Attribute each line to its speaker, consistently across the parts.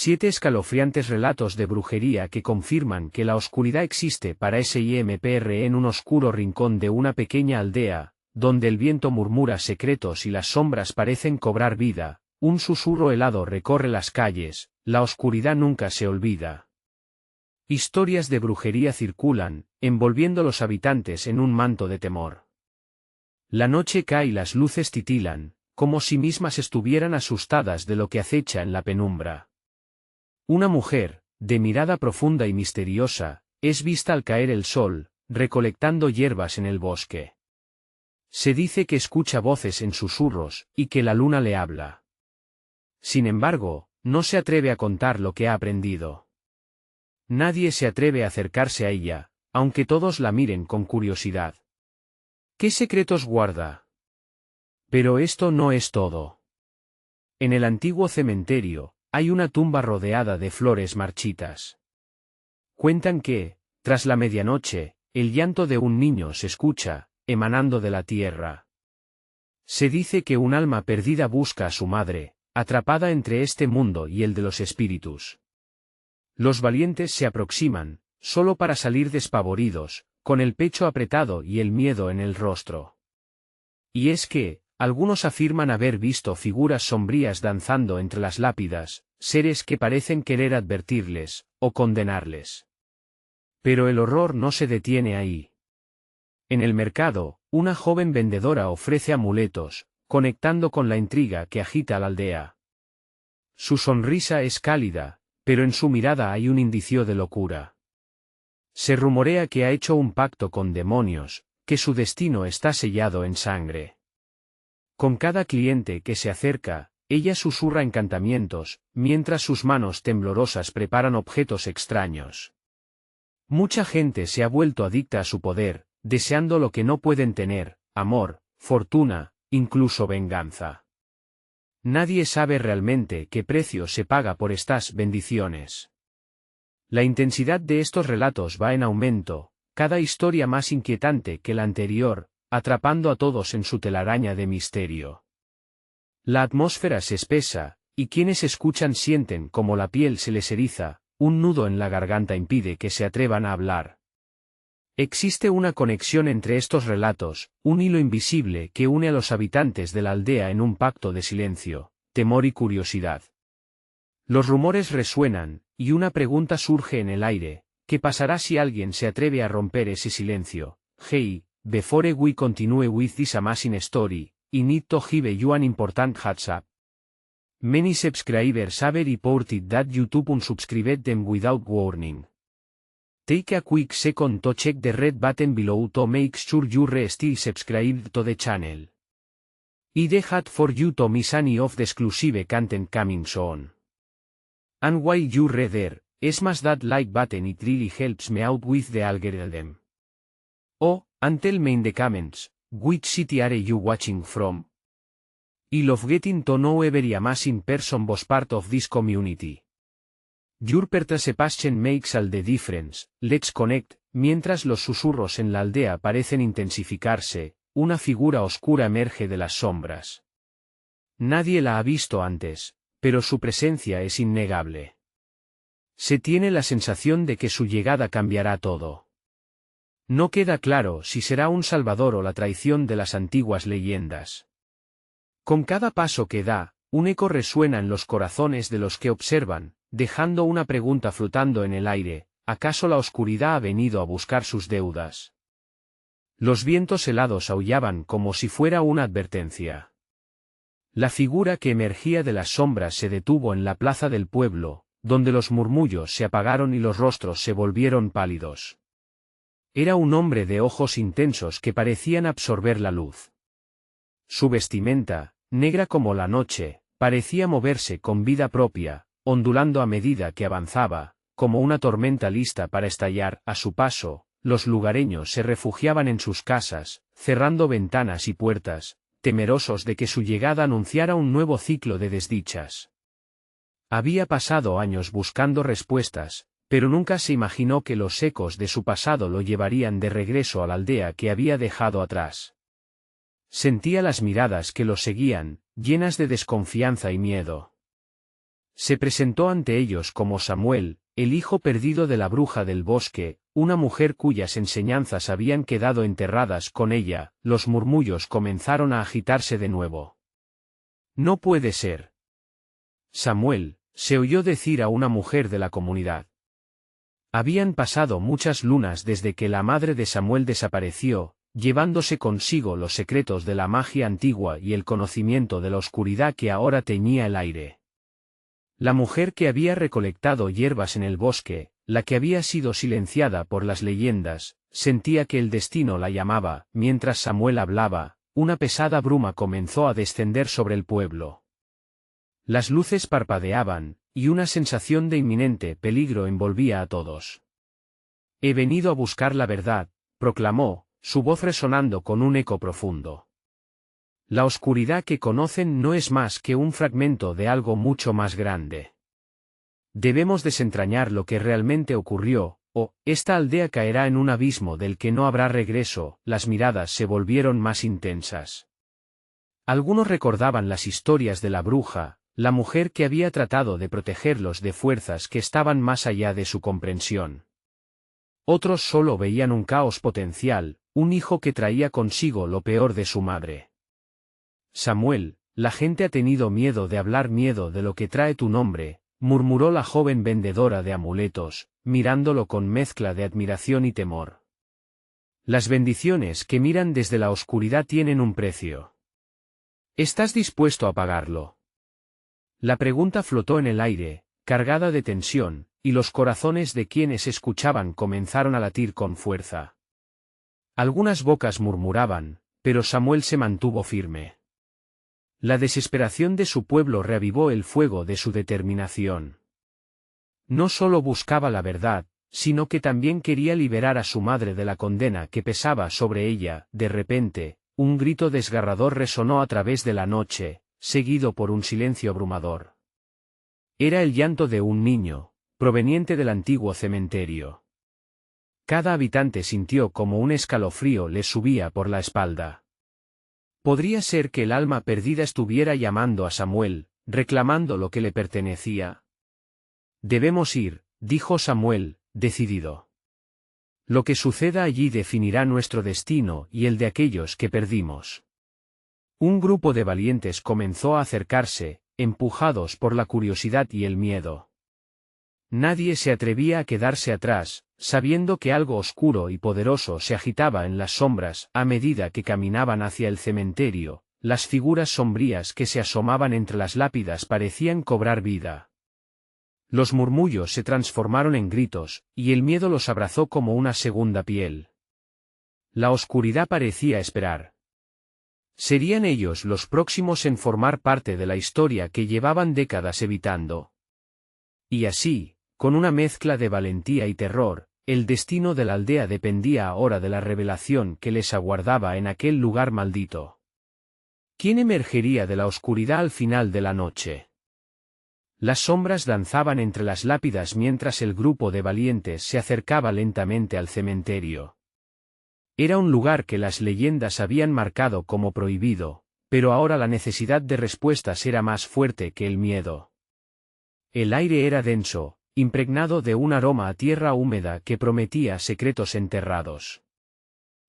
Speaker 1: 7 escalofriantes relatos de brujería que confirman que la oscuridad existe para SIMPR en un oscuro rincón de una pequeña aldea, donde el viento murmura secretos y las sombras parecen cobrar vida, un susurro helado recorre las calles, la oscuridad nunca se olvida. Historias de brujería circulan, envolviendo a los habitantes en un manto de temor. La noche cae y las luces titilan, como si mismas estuvieran asustadas de lo que acecha en la penumbra. Una mujer, de mirada profunda y misteriosa, es vista al caer el sol, recolectando hierbas en el bosque. Se dice que escucha voces en susurros, y que la luna le habla. Sin embargo, no se atreve a contar lo que ha aprendido. Nadie se atreve a acercarse a ella, aunque todos la miren con curiosidad. ¿Qué secretos guarda? Pero esto no es todo. En el antiguo cementerio, hay una tumba rodeada de flores marchitas. Cuentan que, tras la medianoche, el llanto de un niño se escucha, emanando de la tierra. Se dice que un alma perdida busca a su madre, atrapada entre este mundo y el de los espíritus. Los valientes se aproximan, solo para salir despavoridos, con el pecho apretado y el miedo en el rostro. Y es que, algunos afirman haber visto figuras sombrías danzando entre las lápidas, seres que parecen querer advertirles, o condenarles. Pero el horror no se detiene ahí. En el mercado, una joven vendedora ofrece amuletos, conectando con la intriga que agita la aldea. Su sonrisa es cálida, pero en su mirada hay un indicio de locura. Se rumorea que ha hecho un pacto con demonios, que su destino está sellado en sangre. Con cada cliente que se acerca, ella susurra encantamientos, mientras sus manos temblorosas preparan objetos extraños. Mucha gente se ha vuelto adicta a su poder, deseando lo que no pueden tener, amor, fortuna, incluso venganza. Nadie sabe realmente qué precio se paga por estas bendiciones. La intensidad de estos relatos va en aumento, cada historia más inquietante que la anterior, atrapando a todos en su telaraña de misterio. La atmósfera se espesa, y quienes escuchan sienten como la piel se les eriza, un nudo en la garganta impide que se atrevan a hablar. Existe una conexión entre estos relatos, un hilo invisible que une a los habitantes de la aldea en un pacto de silencio, temor y curiosidad. Los rumores resuenan, y una pregunta surge en el aire: ¿qué pasará si alguien se atreve a romper ese silencio? Hey, before we continue with this amazing story, I need to give you an important heads up. Many subscribers have reported that YouTube unsubscribed them without warning. Take a quick second to check the red button below to make sure you're still subscribed to the channel. I'd hate for you to miss any of the exclusive content coming soon. And while you're there, smash that like button, it really helps me out with the algorithm. Oh, and tell me in the comments, which city are you watching from? I love getting to know every amazing person was part of this community. Your participation makes all the difference. Let's connect. Mientras los susurros en la aldea parecen intensificarse, una figura oscura emerge de las sombras. Nadie la ha visto antes, pero su presencia es innegable. Se tiene la sensación de que su llegada cambiará todo. No queda claro si será un salvador o la traición de las antiguas leyendas. Con cada paso que da, un eco resuena en los corazones de los que observan, dejando una pregunta flotando en el aire: ¿acaso la oscuridad ha venido a buscar sus deudas? Los vientos helados aullaban como si fuera una advertencia. La figura que emergía de las sombras se detuvo en la plaza del pueblo, donde los murmullos se apagaron y los rostros se volvieron pálidos. Era un hombre de ojos intensos que parecían absorber la luz. Su vestimenta, negra como la noche, parecía moverse con vida propia, ondulando a medida que avanzaba, como una tormenta lista para estallar. A su paso, los lugareños se refugiaban en sus casas, cerrando ventanas y puertas, temerosos de que su llegada anunciara un nuevo ciclo de desdichas. Había pasado años buscando respuestas, pero nunca se imaginó que los ecos de su pasado lo llevarían de regreso a la aldea que había dejado atrás. Sentía las miradas que lo seguían, llenas de desconfianza y miedo. Se presentó ante ellos como Samuel, el hijo perdido de la bruja del bosque, una mujer cuyas enseñanzas habían quedado enterradas con ella. Los murmullos comenzaron a agitarse de nuevo. No puede ser. Samuel, se oyó decir a una mujer de la comunidad. Habían pasado muchas lunas desde que la madre de Samuel desapareció, llevándose consigo los secretos de la magia antigua y el conocimiento de la oscuridad que ahora teñía el aire. La mujer que había recolectado hierbas en el bosque, la que había sido silenciada por las leyendas, sentía que el destino la llamaba. Mientras Samuel hablaba, una pesada bruma comenzó a descender sobre el pueblo. Las luces parpadeaban, y una sensación de inminente peligro envolvía a todos. He venido a buscar la verdad, proclamó, su voz resonando con un eco profundo. La oscuridad que conocen no es más que un fragmento de algo mucho más grande. Debemos desentrañar lo que realmente ocurrió, o esta aldea caerá en un abismo del que no habrá regreso. Las miradas se volvieron más intensas. Algunos recordaban las historias de la bruja, la mujer que había tratado de protegerlos de fuerzas que estaban más allá de su comprensión. Otros solo veían un caos potencial, un hijo que traía consigo lo peor de su madre. Samuel, la gente ha tenido miedo de hablar, miedo de lo que trae tu nombre, murmuró la joven vendedora de amuletos, mirándolo con mezcla de admiración y temor. Las bendiciones que miran desde la oscuridad tienen un precio. ¿Estás dispuesto a pagarlo? La pregunta flotó en el aire, cargada de tensión, y los corazones de quienes escuchaban comenzaron a latir con fuerza. Algunas bocas murmuraban, pero Samuel se mantuvo firme. La desesperación de su pueblo reavivó el fuego de su determinación. No solo buscaba la verdad, sino que también quería liberar a su madre de la condena que pesaba sobre ella. De repente, un grito desgarrador resonó a través de la noche, seguido por un silencio abrumador. Era el llanto de un niño, proveniente del antiguo cementerio. Cada habitante sintió como un escalofrío le subía por la espalda. Podría ser que el alma perdida estuviera llamando a Samuel, reclamando lo que le pertenecía. Debemos ir, dijo Samuel, decidido. Lo que suceda allí definirá nuestro destino y el de aquellos que perdimos. Un grupo de valientes comenzó a acercarse, empujados por la curiosidad y el miedo. Nadie se atrevía a quedarse atrás, sabiendo que algo oscuro y poderoso se agitaba en las sombras. A medida que caminaban hacia el cementerio, las figuras sombrías que se asomaban entre las lápidas parecían cobrar vida. Los murmullos se transformaron en gritos, y el miedo los abrazó como una segunda piel. La oscuridad parecía esperar. Serían ellos los próximos en formar parte de la historia que llevaban décadas evitando. Y así, con una mezcla de valentía y terror, el destino de la aldea dependía ahora de la revelación que les aguardaba en aquel lugar maldito. ¿Quién emergería de la oscuridad al final de la noche? Las sombras danzaban entre las lápidas mientras el grupo de valientes se acercaba lentamente al cementerio. Era un lugar que las leyendas habían marcado como prohibido, pero ahora la necesidad de respuestas era más fuerte que el miedo. El aire era denso, impregnado de un aroma a tierra húmeda que prometía secretos enterrados.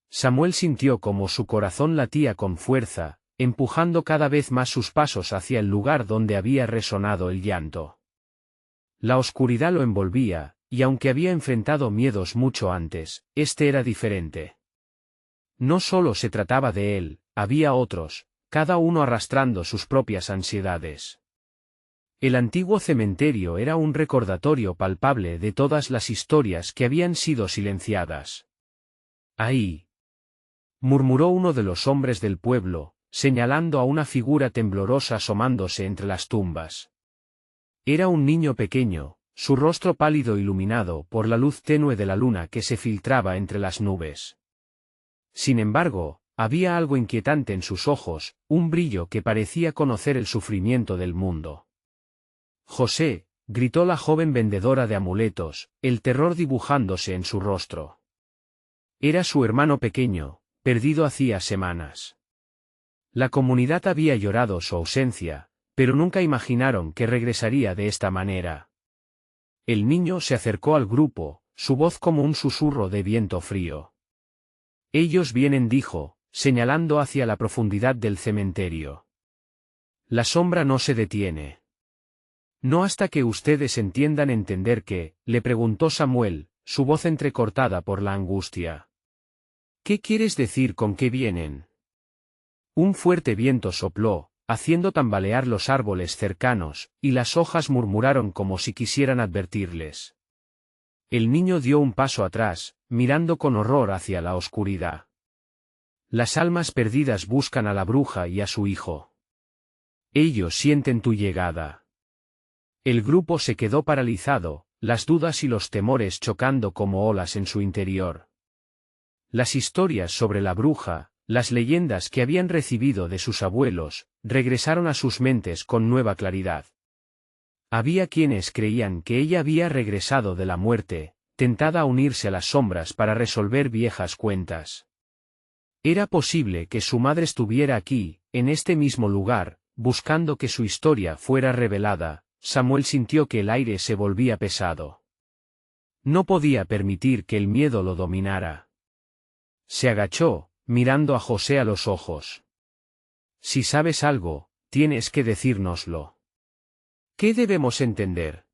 Speaker 1: Samuel sintió como su corazón latía con fuerza, empujando cada vez más sus pasos hacia el lugar donde había resonado el llanto. La oscuridad lo envolvía, y aunque había enfrentado miedos mucho antes, este era diferente. No solo se trataba de él, había otros, cada uno arrastrando sus propias ansiedades. El antiguo cementerio era un recordatorio palpable de todas las historias que habían sido silenciadas. Ahí, murmuró uno de los hombres del pueblo, señalando a una figura temblorosa asomándose entre las tumbas. Era un niño pequeño, su rostro pálido iluminado por la luz tenue de la luna que se filtraba entre las nubes. Sin embargo, había algo inquietante en sus ojos, un brillo que parecía conocer el sufrimiento del mundo. José, gritó la joven vendedora de amuletos, el terror dibujándose en su rostro. Era su hermano pequeño, perdido hacía semanas. La comunidad había llorado su ausencia, pero nunca imaginaron que regresaría de esta manera. El niño se acercó al grupo, su voz como un susurro de viento frío. Ellos vienen, dijo, señalando hacia la profundidad del cementerio. La sombra no se detiene. No hasta que ustedes entiendan entender qué, le preguntó Samuel, su voz entrecortada por la angustia. ¿Qué quieres decir con que vienen? Un fuerte viento sopló, haciendo tambalear los árboles cercanos, y las hojas murmuraron como si quisieran advertirles. El niño dio un paso atrás, mirando con horror hacia la oscuridad. Las almas perdidas buscan a la bruja y a su hijo. Ellos sienten tu llegada. El grupo se quedó paralizado, las dudas y los temores chocando como olas en su interior. Las historias sobre la bruja, las leyendas que habían recibido de sus abuelos, regresaron a sus mentes con nueva claridad. Había quienes creían que ella había regresado de la muerte, tentada a unirse a las sombras para resolver viejas cuentas. Era posible que su madre estuviera aquí, en este mismo lugar, buscando que su historia fuera revelada. Samuel sintió que el aire se volvía pesado. No podía permitir que el miedo lo dominara. Se agachó, mirando a José a los ojos. Si sabes algo, tienes que decírnoslo. ¿Qué debemos entender?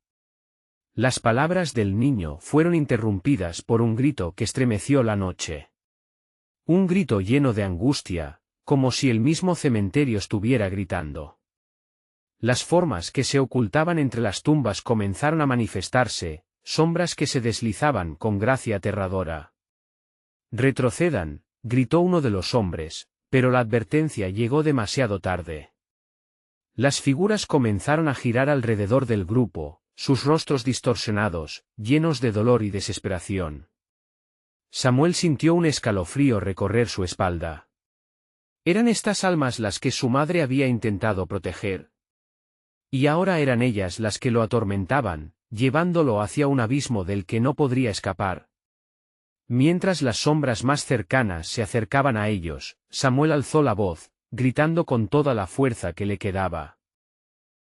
Speaker 1: Las palabras del niño fueron interrumpidas por un grito que estremeció la noche. Un grito lleno de angustia, como si el mismo cementerio estuviera gritando. Las formas que se ocultaban entre las tumbas comenzaron a manifestarse, sombras que se deslizaban con gracia aterradora. «Retrocedan», gritó uno de los hombres, pero la advertencia llegó demasiado tarde. Las figuras comenzaron a girar alrededor del grupo, sus rostros distorsionados, llenos de dolor y desesperación. Samuel sintió un escalofrío recorrer su espalda. Eran estas almas las que su madre había intentado proteger. Y ahora eran ellas las que lo atormentaban, llevándolo hacia un abismo del que no podría escapar. Mientras las sombras más cercanas se acercaban a ellos, Samuel alzó la voz, gritando con toda la fuerza que le quedaba.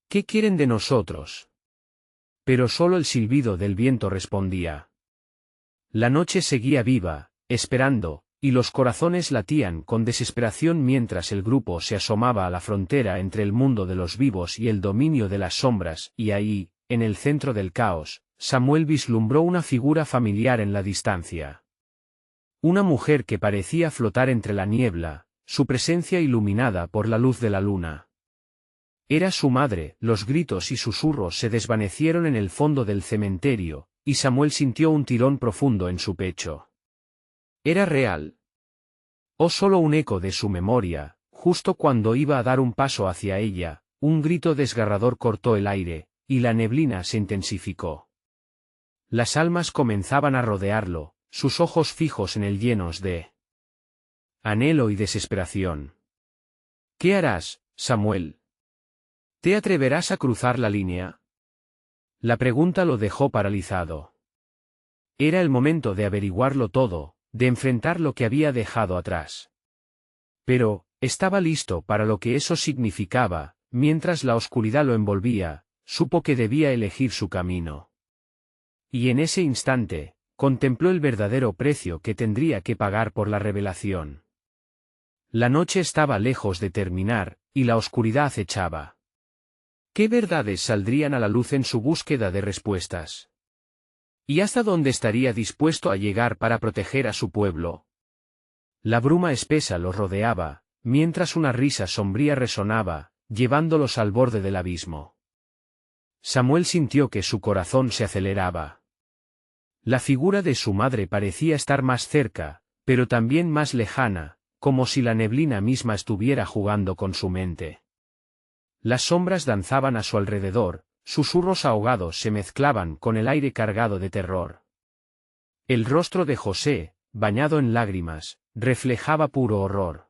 Speaker 1: «¿Qué quieren de nosotros?» Pero solo el silbido del viento respondía. La noche seguía viva, esperando, y los corazones latían con desesperación mientras el grupo se asomaba a la frontera entre el mundo de los vivos y el dominio de las sombras, y ahí, en el centro del caos, Samuel vislumbró una figura familiar en la distancia. Una mujer que parecía flotar entre la niebla, su presencia iluminada por la luz de la luna. Era su madre. Los gritos y susurros se desvanecieron en el fondo del cementerio, y Samuel sintió un tirón profundo en su pecho. ¿Era real? ¿O solo un eco de su memoria? Justo cuando iba a dar un paso hacia ella, un grito desgarrador cortó el aire, y la neblina se intensificó. Las almas comenzaban a rodearlo, sus ojos fijos en él llenos de anhelo y desesperación. ¿Qué harás, Samuel? ¿Te atreverás a cruzar la línea? La pregunta lo dejó paralizado. Era el momento de averiguarlo todo, de enfrentar lo que había dejado atrás. Pero, estaba listo para lo que eso significaba. Mientras la oscuridad lo envolvía, supo que debía elegir su camino. Y en ese instante, contempló el verdadero precio que tendría que pagar por la revelación. La noche estaba lejos de terminar, y la oscuridad acechaba. ¿Qué verdades saldrían a la luz en su búsqueda de respuestas? ¿Y hasta dónde estaría dispuesto a llegar para proteger a su pueblo? La bruma espesa los rodeaba, mientras una risa sombría resonaba, llevándolos al borde del abismo. Samuel sintió que su corazón se aceleraba. La figura de su madre parecía estar más cerca, pero también más lejana, como si la neblina misma estuviera jugando con su mente. Las sombras danzaban a su alrededor, susurros ahogados se mezclaban con el aire cargado de terror. El rostro de José, bañado en lágrimas, reflejaba puro horror.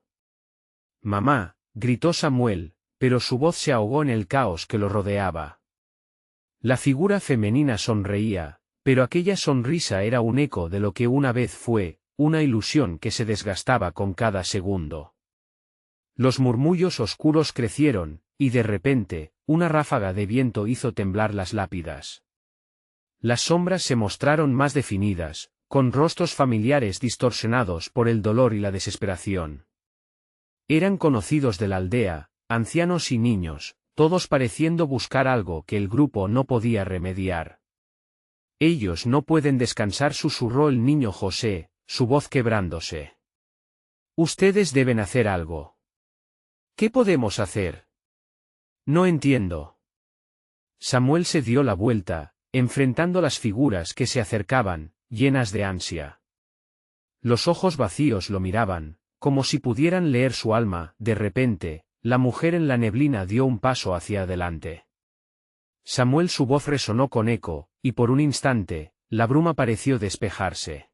Speaker 1: «Mamá», gritó Samuel, pero su voz se ahogó en el caos que lo rodeaba. La figura femenina sonreía, pero aquella sonrisa era un eco de lo que una vez fue, una ilusión que se desgastaba con cada segundo. Los murmullos oscuros crecieron, y de repente, una ráfaga de viento hizo temblar las lápidas. Las sombras se mostraron más definidas, con rostros familiares distorsionados por el dolor y la desesperación. Eran conocidos de la aldea, ancianos y niños, todos pareciendo buscar algo que el grupo no podía remediar. Ellos no pueden descansar, susurró el niño José, su voz quebrándose. Ustedes deben hacer algo. ¿Qué podemos hacer? No entiendo. Samuel se dio la vuelta, enfrentando las figuras que se acercaban, llenas de ansia. Los ojos vacíos lo miraban, como si pudieran leer su alma. De repente, la mujer en la neblina dio un paso hacia adelante. Samuel, su voz resonó con eco, y por un instante, la bruma pareció despejarse.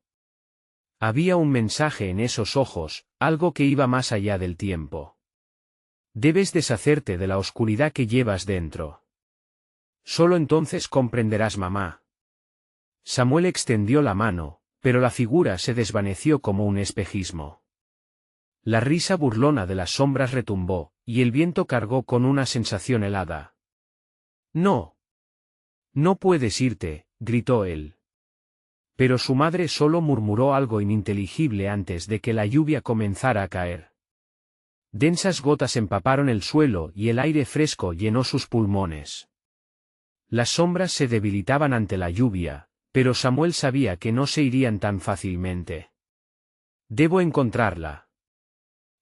Speaker 1: Había un mensaje en esos ojos, algo que iba más allá del tiempo. Debes deshacerte de la oscuridad que llevas dentro. Solo entonces comprenderás, mamá. Samuel extendió la mano, pero la figura se desvaneció como un espejismo. La risa burlona de las sombras retumbó, y el viento cargó con una sensación helada. No. No puedes irte, gritó él. Pero su madre solo murmuró algo ininteligible antes de que la lluvia comenzara a caer. Densas gotas empaparon el suelo y el aire fresco llenó sus pulmones. Las sombras se debilitaban ante la lluvia, pero Samuel sabía que no se irían tan fácilmente. Debo encontrarla.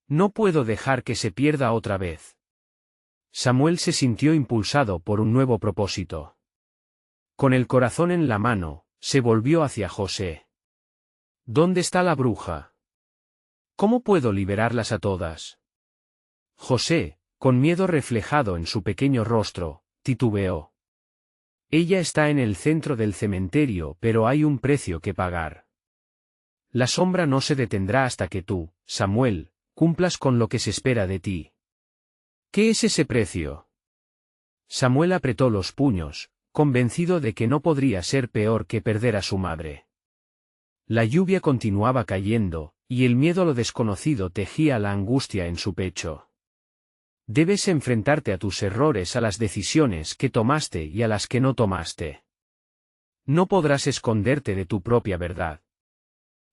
Speaker 1: No puedo dejar que se pierda otra vez. Samuel se sintió impulsado por un nuevo propósito. Con el corazón en la mano, se volvió hacia José. ¿Dónde está la bruja? ¿Cómo puedo liberarlas a todas? José, con miedo reflejado en su pequeño rostro, titubeó. Ella está en el centro del cementerio, pero hay un precio que pagar. La sombra no se detendrá hasta que tú, Samuel, cumplas con lo que se espera de ti. ¿Qué es ese precio? Samuel apretó los puños, convencido de que no podría ser peor que perder a su madre. La lluvia continuaba cayendo, y el miedo a lo desconocido tejía la angustia en su pecho. Debes enfrentarte a tus errores, a las decisiones que tomaste y a las que no tomaste. No podrás esconderte de tu propia verdad.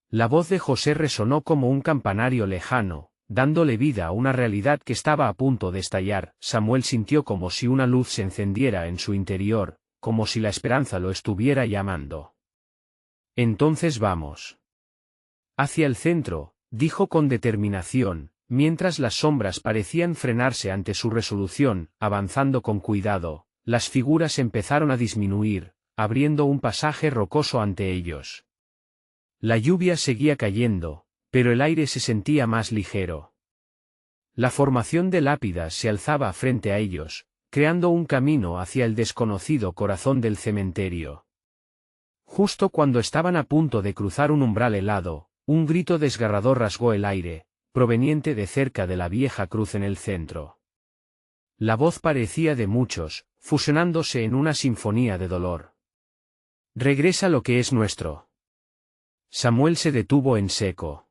Speaker 1: La voz de José resonó como un campanario lejano, dándole vida a una realidad que estaba a punto de estallar. Samuel sintió como si una luz se encendiera en su interior, como si la esperanza lo estuviera llamando. Entonces vamos. Hacia el centro, dijo con determinación, mientras las sombras parecían frenarse ante su resolución. Avanzando con cuidado, las figuras empezaron a disminuir, abriendo un pasaje rocoso ante ellos. La lluvia seguía cayendo, pero el aire se sentía más ligero. La formación de lápidas se alzaba frente a ellos, creando un camino hacia el desconocido corazón del cementerio. Justo cuando estaban a punto de cruzar un umbral helado, un grito desgarrador rasgó el aire, proveniente de cerca de la vieja cruz en el centro. La voz parecía de muchos, fusionándose en una sinfonía de dolor. Regresa lo que es nuestro. Samuel se detuvo en seco.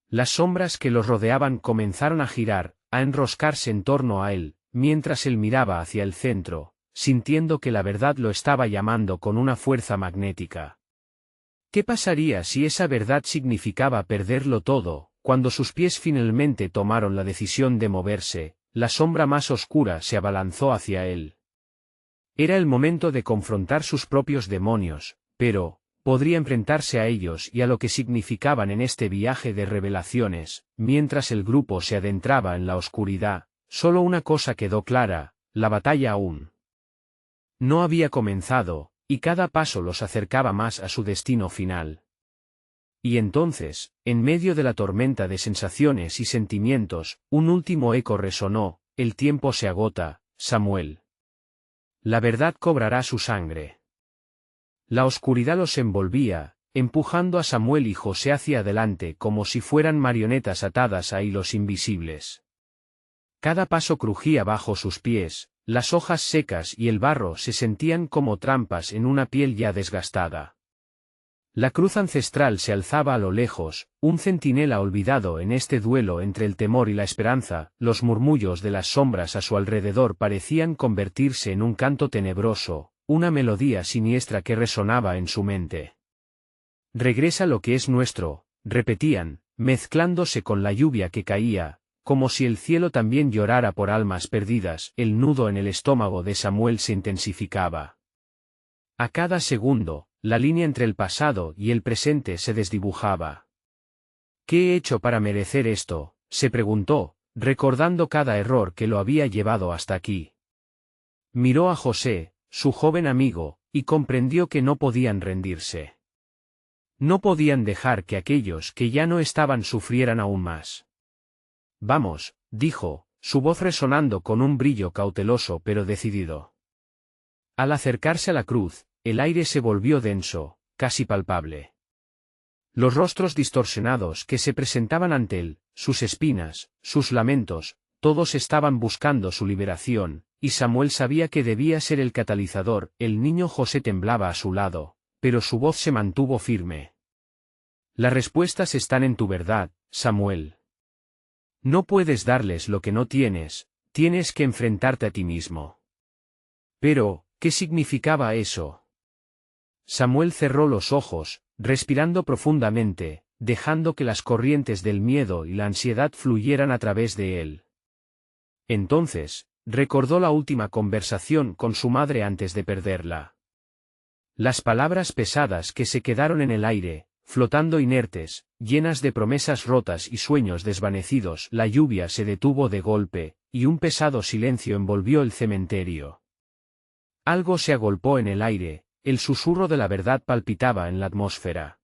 Speaker 1: Las sombras que los rodeaban comenzaron a girar, a enroscarse en torno a él, mientras él miraba hacia el centro, sintiendo que la verdad lo estaba llamando con una fuerza magnética. ¿Qué pasaría si esa verdad significaba perderlo todo? Cuando sus pies finalmente tomaron la decisión de moverse, la sombra más oscura se abalanzó hacia él. Era el momento de confrontar sus propios demonios, pero podría enfrentarse a ellos y a lo que significaban en este viaje de revelaciones. Mientras el grupo se adentraba en la oscuridad, solo una cosa quedó clara: la batalla aún no había comenzado, y cada paso los acercaba más a su destino final. Y entonces, en medio de la tormenta de sensaciones y sentimientos, un último eco resonó: el tiempo se agota, Samuel. La verdad cobrará su sangre. La oscuridad los envolvía, empujando a Samuel y José hacia adelante como si fueran marionetas atadas a hilos invisibles. Cada paso crujía bajo sus pies, las hojas secas y el barro se sentían como trampas en una piel ya desgastada. La cruz ancestral se alzaba a lo lejos, un centinela olvidado en este duelo entre el temor y la esperanza. Los murmullos de las sombras a su alrededor parecían convertirse en un canto tenebroso, una melodía siniestra que resonaba en su mente. Regresa lo que es nuestro, repetían, mezclándose con la lluvia que caía, como si el cielo también llorara por almas perdidas. El nudo en el estómago de Samuel se intensificaba. A cada segundo, la línea entre el pasado y el presente se desdibujaba. ¿Qué he hecho para merecer esto?, se preguntó, recordando cada error que lo había llevado hasta aquí. Miró a José, su joven amigo, y comprendió que no podían rendirse. No podían dejar que aquellos que ya no estaban sufrieran aún más. Vamos, dijo, su voz resonando con un brillo cauteloso pero decidido. Al acercarse a la cruz, el aire se volvió denso, casi palpable. Los rostros distorsionados que se presentaban ante él, sus espinas, sus lamentos, todos estaban buscando su liberación, y Samuel sabía que debía ser el catalizador. El niño José temblaba a su lado, pero su voz se mantuvo firme. Las respuestas están en tu verdad, Samuel. No puedes darles lo que no tienes, tienes que enfrentarte a ti mismo. Pero, ¿qué significaba eso? Samuel cerró los ojos, respirando profundamente, dejando que las corrientes del miedo y la ansiedad fluyeran a través de él. Entonces, recordó la última conversación con su madre antes de perderla. Las palabras pesadas que se quedaron en el aire, flotando inertes, llenas de promesas rotas y sueños desvanecidos. La lluvia se detuvo de golpe, y un pesado silencio envolvió el cementerio. Algo se agolpó en el aire, el susurro de la verdad palpitaba en la atmósfera.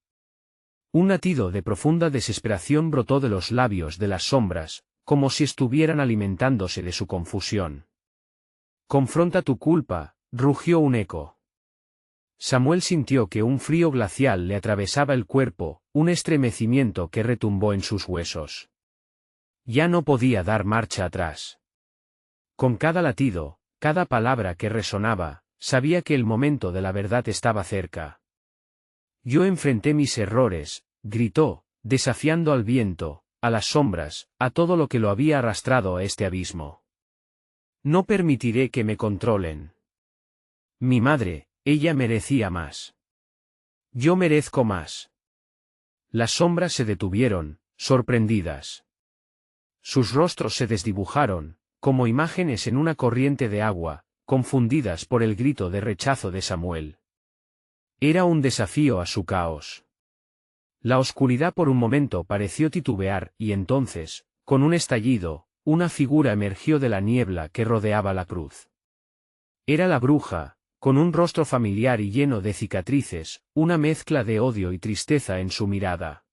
Speaker 1: Un latido de profunda desesperación brotó de los labios de las sombras, como si estuvieran alimentándose de su confusión. Confronta tu culpa, rugió un eco. Samuel sintió que un frío glacial le atravesaba el cuerpo, un estremecimiento que retumbó en sus huesos. Ya no podía dar marcha atrás. Con cada latido, cada palabra que resonaba, sabía que el momento de la verdad estaba cerca. Yo enfrenté mis errores, gritó, desafiando al viento, a las sombras, a todo lo que lo había arrastrado a este abismo. No permitiré que me controlen. Mi madre, ella merecía más. Yo merezco más. Las sombras se detuvieron, sorprendidas. Sus rostros se desdibujaron, como imágenes en una corriente de agua, confundidas por el grito de rechazo de Samuel. Era un desafío a su caos. La oscuridad por un momento pareció titubear, y entonces, con un estallido, una figura emergió de la niebla que rodeaba la cruz. Era la bruja, con un rostro familiar y lleno de cicatrices, una mezcla de odio y tristeza en su mirada.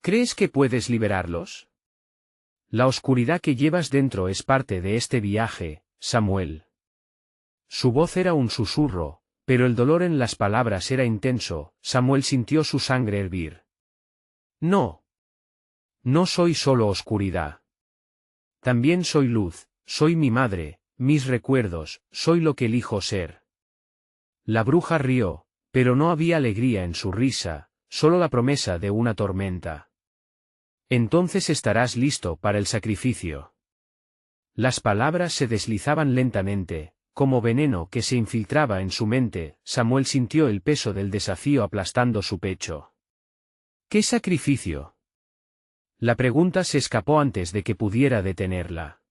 Speaker 1: ¿Crees que puedes liberarlos? La oscuridad que llevas dentro es parte de este viaje, Samuel. Su voz era un susurro, pero el dolor en las palabras era intenso. Samuel sintió su sangre hervir. No. No soy solo oscuridad. También soy luz, soy mi madre, mis recuerdos, soy lo que elijo ser. La bruja rió, pero no había alegría en su risa, solo la promesa de una tormenta. Entonces estarás listo para el sacrificio. Las palabras se deslizaban lentamente, como veneno que se infiltraba en su mente. Samuel sintió el peso del desafío aplastando su pecho. ¿Qué sacrificio? La pregunta se escapó antes de que pudiera detenerla.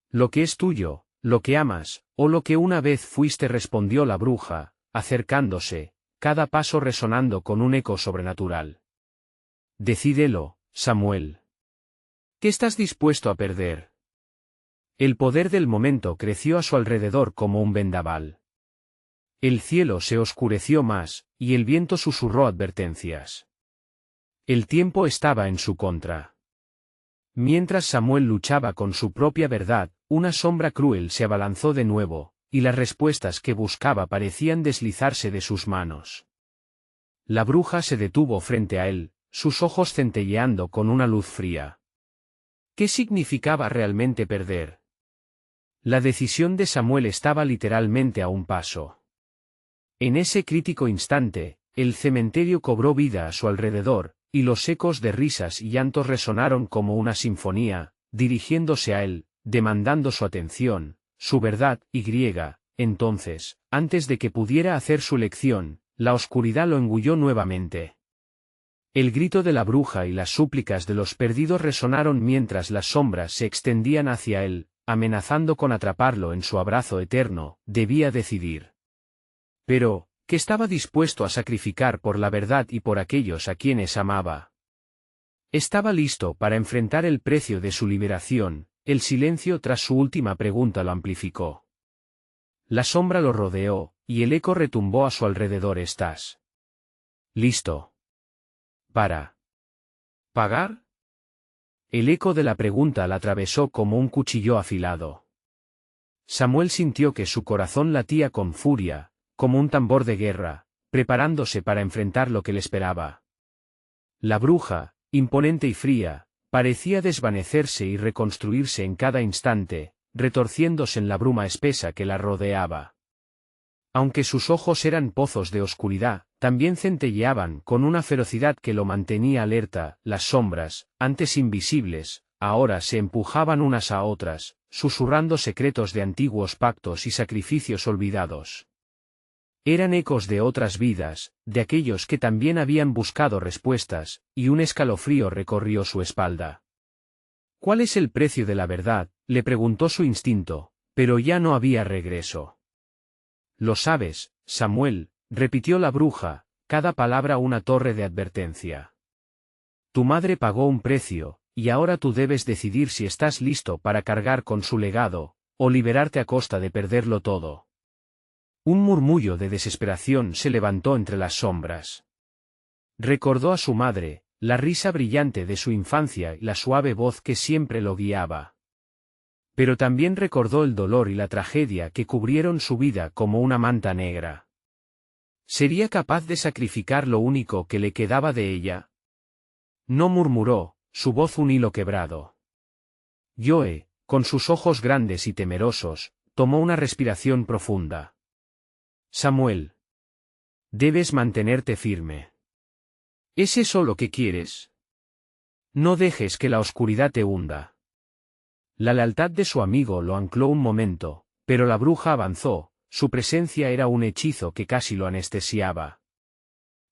Speaker 1: Lo que es tuyo, lo que amas, o lo que una vez fuiste, respondió la bruja, acercándose, cada paso resonando con un eco sobrenatural. Decídelo, Samuel. ¿Qué estás dispuesto a perder? El poder del momento creció a su alrededor como un vendaval. El cielo se oscureció más, y el viento susurró advertencias. El tiempo estaba en su contra. Mientras Samuel luchaba con su propia verdad, una sombra cruel se abalanzó de nuevo, y las respuestas que buscaba parecían deslizarse de sus manos. La bruja se detuvo frente a él, sus ojos centelleando con una luz fría. ¿Qué significaba realmente perder? La decisión de Samuel estaba literalmente a un paso. En ese crítico instante, el cementerio cobró vida a su alrededor, y los ecos de risas y llantos resonaron como una sinfonía, dirigiéndose a él, demandando su atención, su verdad, entonces, antes de que pudiera hacer su lección, la oscuridad lo engulló nuevamente. El grito de la bruja y las súplicas de los perdidos resonaron mientras las sombras se extendían hacia él, amenazando con atraparlo en su abrazo eterno. Debía decidir. Pero, ¿qué estaba dispuesto a sacrificar por la verdad y por aquellos a quienes amaba? Estaba listo para enfrentar el precio de su liberación. El silencio tras su última pregunta lo amplificó. La sombra lo rodeó, y el eco retumbó a su alrededor. ¿Estás listo para pagar? El eco de la pregunta la atravesó como un cuchillo afilado. Samuel sintió que su corazón latía con furia, como un tambor de guerra, preparándose para enfrentar lo que le esperaba. La bruja, imponente y fría, parecía desvanecerse y reconstruirse en cada instante, retorciéndose en la bruma espesa que la rodeaba. Aunque sus ojos eran pozos de oscuridad, también centelleaban con una ferocidad que lo mantenía alerta. Las sombras, antes invisibles, ahora se empujaban unas a otras, susurrando secretos de antiguos pactos y sacrificios olvidados. Eran ecos de otras vidas, de aquellos que también habían buscado respuestas, y un escalofrío recorrió su espalda. ¿Cuál es el precio de la verdad?, le preguntó su instinto, pero ya no había regreso. Lo sabes, Samuel, repitió la bruja, cada palabra una torre de advertencia. Tu madre pagó un precio, y ahora tú debes decidir si estás listo para cargar con su legado, o liberarte a costa de perderlo todo. Un murmullo de desesperación se levantó entre las sombras. Recordó a su madre, la risa brillante de su infancia y la suave voz que siempre lo guiaba. Pero también recordó el dolor y la tragedia que cubrieron su vida como una manta negra. ¿Sería capaz de sacrificar lo único que le quedaba de ella? No murmuró, su voz un hilo quebrado. Joe, con sus ojos grandes y temerosos, tomó una respiración profunda. Samuel. Debes mantenerte firme. ¿Es eso lo que quieres? No dejes que la oscuridad te hunda. La lealtad de su amigo lo ancló un momento, pero la bruja avanzó, su presencia era un hechizo que casi lo anestesiaba.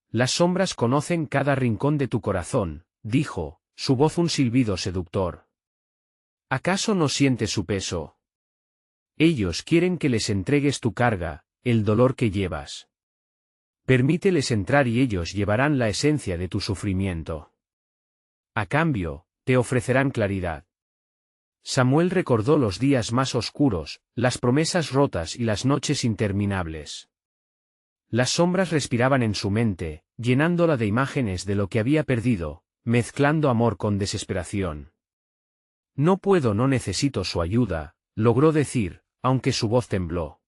Speaker 1: Las sombras conocen cada rincón de tu corazón, dijo, su voz un silbido seductor. ¿Acaso no sientes su peso? Ellos quieren que les entregues tu carga, el dolor que llevas. Permíteles entrar y ellos llevarán la esencia de tu sufrimiento. A cambio, te ofrecerán claridad. Samuel recordó los días más oscuros, las promesas rotas y las noches interminables. Las sombras respiraban en su mente, llenándola de imágenes de lo que había perdido, mezclando amor con desesperación. No puedo, no necesito su ayuda, logró decir, aunque su voz tembló.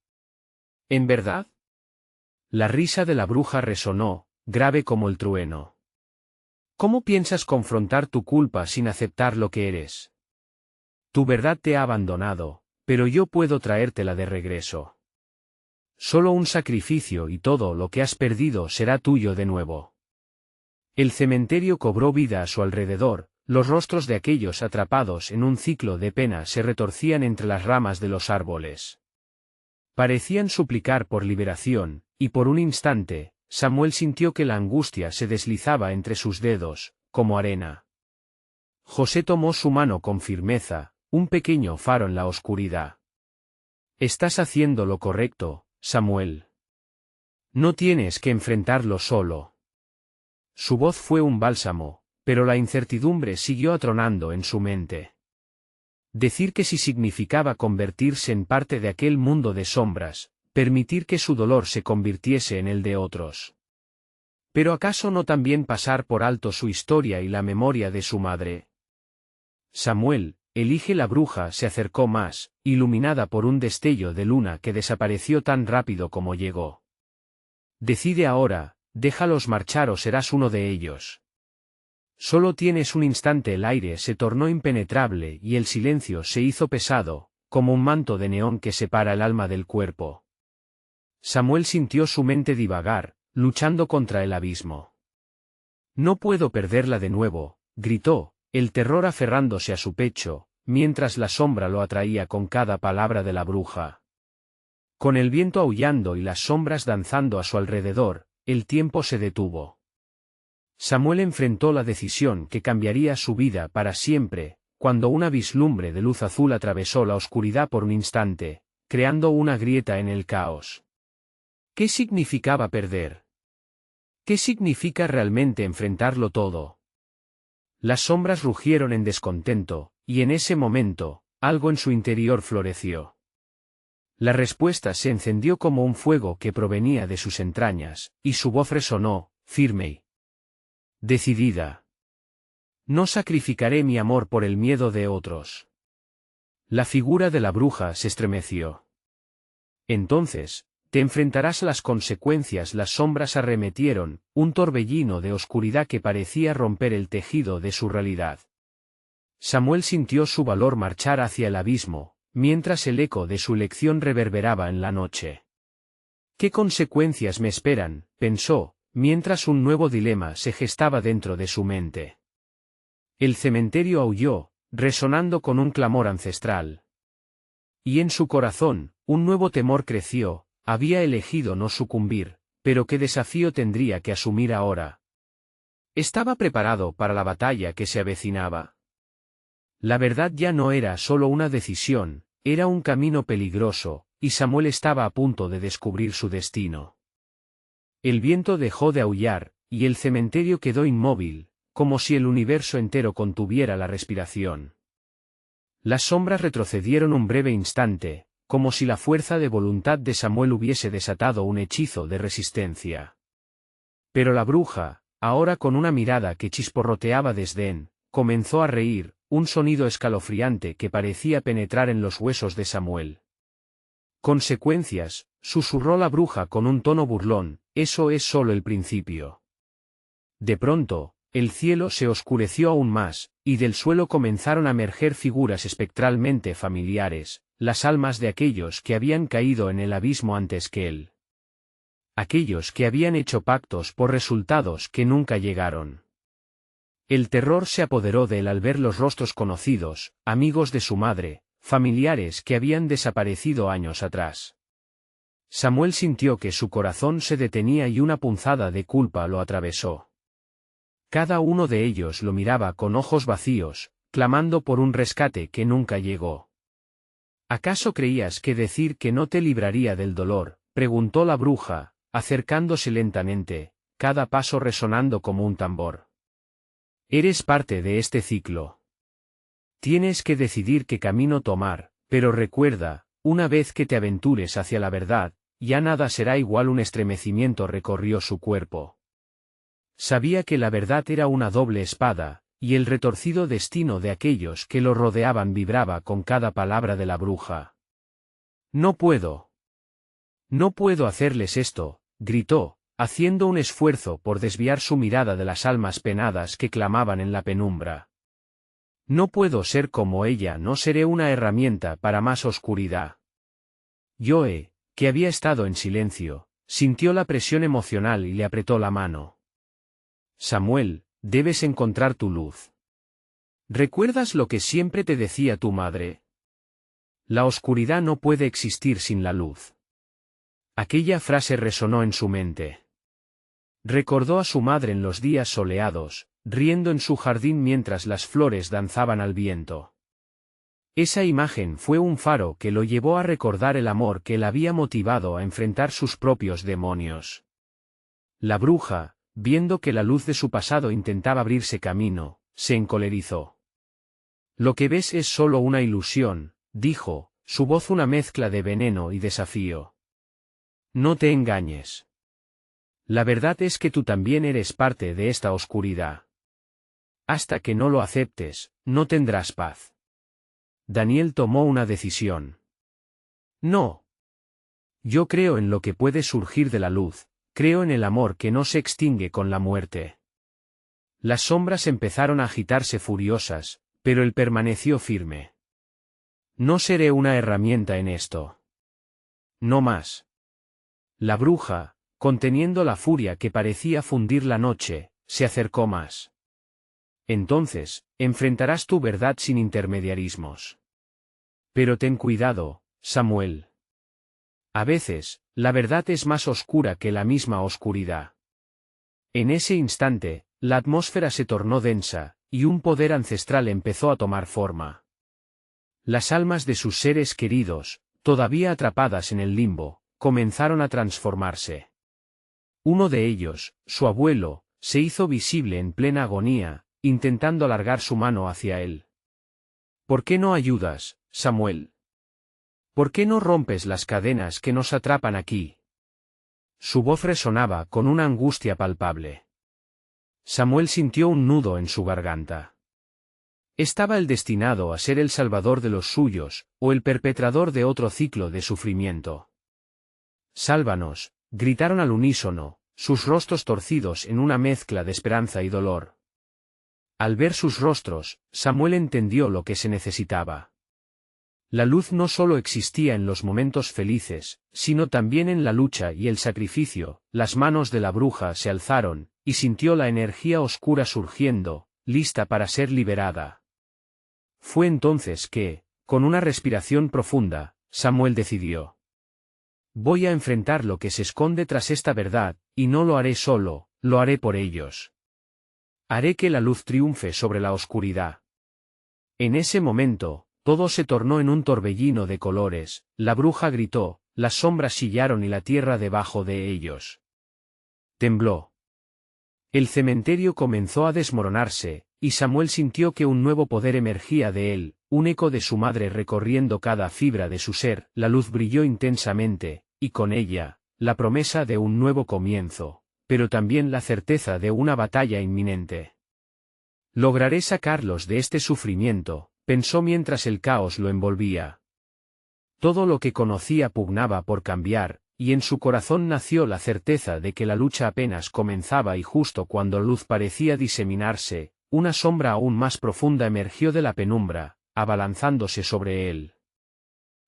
Speaker 1: ¿En verdad? La risa de la bruja resonó, grave como el trueno. ¿Cómo piensas confrontar tu culpa sin aceptar lo que eres? Tu verdad te ha abandonado, pero yo puedo traértela de regreso. Solo un sacrificio y todo lo que has perdido será tuyo de nuevo. El cementerio cobró vida a su alrededor, los rostros de aquellos atrapados en un ciclo de pena se retorcían entre las ramas de los árboles. Parecían suplicar por liberación, y por un instante, Samuel sintió que la angustia se deslizaba entre sus dedos, como arena. José tomó su mano con firmeza, un pequeño faro en la oscuridad. Estás haciendo lo correcto, Samuel. No tienes que enfrentarlo solo. Su voz fue un bálsamo, pero la incertidumbre siguió atronando en su mente. Decir que sí significaba convertirse en parte de aquel mundo de sombras, permitir que su dolor se convirtiese en el de otros. ¿Pero acaso no también pasar por alto su historia y la memoria de su madre? Samuel, elige. La bruja se acercó más, iluminada por un destello de luna que desapareció tan rápido como llegó. Decide ahora, déjalos marchar o serás uno de ellos. Solo tienes un instante. El aire se tornó impenetrable y el silencio se hizo pesado, como un manto de neón que separa el alma del cuerpo. Samuel sintió su mente divagar, luchando contra el abismo. No puedo perderla de nuevo, gritó, el terror aferrándose a su pecho, mientras la sombra lo atraía con cada palabra de la bruja. Con el viento aullando y las sombras danzando a su alrededor, el tiempo se detuvo. Samuel enfrentó la decisión que cambiaría su vida para siempre, cuando una vislumbre de luz azul atravesó la oscuridad por un instante, creando una grieta en el caos. ¿Qué significaba perder? ¿Qué significa realmente enfrentarlo todo? Las sombras rugieron en descontento, y en ese momento, algo en su interior floreció. La respuesta se encendió como un fuego que provenía de sus entrañas, y su voz resonó, firme y decidida. No sacrificaré mi amor por el miedo de otros. La figura de la bruja se estremeció. Entonces, te enfrentarás a las consecuencias. Las sombras arremetieron, un torbellino de oscuridad que parecía romper el tejido de su realidad. Samuel sintió su valor marchar hacia el abismo, mientras el eco de su lección reverberaba en la noche. ¿Qué consecuencias me esperan?, pensó, mientras un nuevo dilema se gestaba dentro de su mente. El cementerio aulló, resonando con un clamor ancestral. Y en su corazón, un nuevo temor creció. Había elegido no sucumbir, pero ¿qué desafío tendría que asumir ahora? ¿Estaba preparado para la batalla que se avecinaba? La verdad ya no era solo una decisión, era un camino peligroso, y Samuel estaba a punto de descubrir su destino. El viento dejó de aullar, y el cementerio quedó inmóvil, como si el universo entero contuviera la respiración. Las sombras retrocedieron un breve instante, como si la fuerza de voluntad de Samuel hubiese desatado un hechizo de resistencia. Pero la bruja, ahora con una mirada que chisporroteaba desdén, comenzó a reír, un sonido escalofriante que parecía penetrar en los huesos de Samuel. Consecuencias, susurró la bruja con un tono burlón, eso es solo el principio. De pronto, el cielo se oscureció aún más, y del suelo comenzaron a emerger figuras espectralmente familiares, las almas de aquellos que habían caído en el abismo antes que él. Aquellos que habían hecho pactos por resultados que nunca llegaron. El terror se apoderó de él al ver los rostros conocidos, amigos de su madre, familiares que habían desaparecido años atrás. Samuel sintió que su corazón se detenía y una punzada de culpa lo atravesó. Cada uno de ellos lo miraba con ojos vacíos, clamando por un rescate que nunca llegó. ¿Acaso creías que decir que no te libraría del dolor?, preguntó la bruja, acercándose lentamente, cada paso resonando como un tambor. Eres parte de este ciclo. Tienes que decidir qué camino tomar, pero recuerda, una vez que te aventures hacia la verdad, ya nada será igual. Un estremecimiento recorrió su cuerpo. Sabía que la verdad era una doble espada, y el retorcido destino de aquellos que lo rodeaban vibraba con cada palabra de la bruja. No puedo. No puedo hacerles esto, gritó, haciendo un esfuerzo por desviar su mirada de las almas penadas que clamaban en la penumbra. No puedo ser como ella, no seré una herramienta para más oscuridad. Joe, que había estado en silencio, sintió la presión emocional y le apretó la mano. Samuel, debes encontrar tu luz. ¿Recuerdas lo que siempre te decía tu madre? La oscuridad no puede existir sin la luz. Aquella frase resonó en su mente. Recordó a su madre en los días soleados, riendo en su jardín mientras las flores danzaban al viento. Esa imagen fue un faro que lo llevó a recordar el amor que la había motivado a enfrentar sus propios demonios. La bruja, viendo que la luz de su pasado intentaba abrirse camino, se encolerizó. Lo que ves es solo una ilusión, dijo, su voz una mezcla de veneno y desafío. No te engañes. La verdad es que tú también eres parte de esta oscuridad. Hasta que no lo aceptes, no tendrás paz. Daniel tomó una decisión. No. Yo creo en lo que puede surgir de la luz, creo en el amor que no se extingue con la muerte. Las sombras empezaron a agitarse furiosas, pero él permaneció firme. No seré una herramienta en esto. No más. La bruja, conteniendo la furia que parecía fundir la noche, se acercó más. Entonces, enfrentarás tu verdad sin intermediarismos. Pero ten cuidado, Samuel. A veces, la verdad es más oscura que la misma oscuridad. En ese instante, la atmósfera se tornó densa, y un poder ancestral empezó a tomar forma. Las almas de sus seres queridos, todavía atrapadas en el limbo, comenzaron a transformarse. Uno de ellos, su abuelo, se hizo visible en plena agonía, intentando alargar su mano hacia él. ¿Por qué no ayudas, Samuel? ¿Por qué no rompes las cadenas que nos atrapan aquí? Su voz resonaba con una angustia palpable. Samuel sintió un nudo en su garganta. ¿Estaba él destinado a ser el salvador de los suyos, o el perpetrador de otro ciclo de sufrimiento? Sálvanos, gritaron al unísono, sus rostros torcidos en una mezcla de esperanza y dolor. Al ver sus rostros, Samuel entendió lo que se necesitaba. La luz no solo existía en los momentos felices, sino también en la lucha y el sacrificio. Las manos de la bruja se alzaron, y sintió la energía oscura surgiendo, lista para ser liberada. Fue entonces que, con una respiración profunda, Samuel decidió: voy a enfrentar lo que se esconde tras esta verdad, y no lo haré solo, lo haré por ellos. Haré que la luz triunfe sobre la oscuridad. En ese momento, todo se tornó en un torbellino de colores, la bruja gritó, las sombras chillaron y la tierra debajo de ellos tembló. El cementerio comenzó a desmoronarse, y Samuel sintió que un nuevo poder emergía de él, un eco de su madre recorriendo cada fibra de su ser. La luz brilló intensamente, y con ella, la promesa de un nuevo comienzo, pero también la certeza de una batalla inminente. Lograré sacarlos de este sufrimiento, pensó mientras el caos lo envolvía. Todo lo que conocía pugnaba por cambiar, y en su corazón nació la certeza de que la lucha apenas comenzaba, y justo cuando la luz parecía diseminarse, una sombra aún más profunda emergió de la penumbra, abalanzándose sobre él.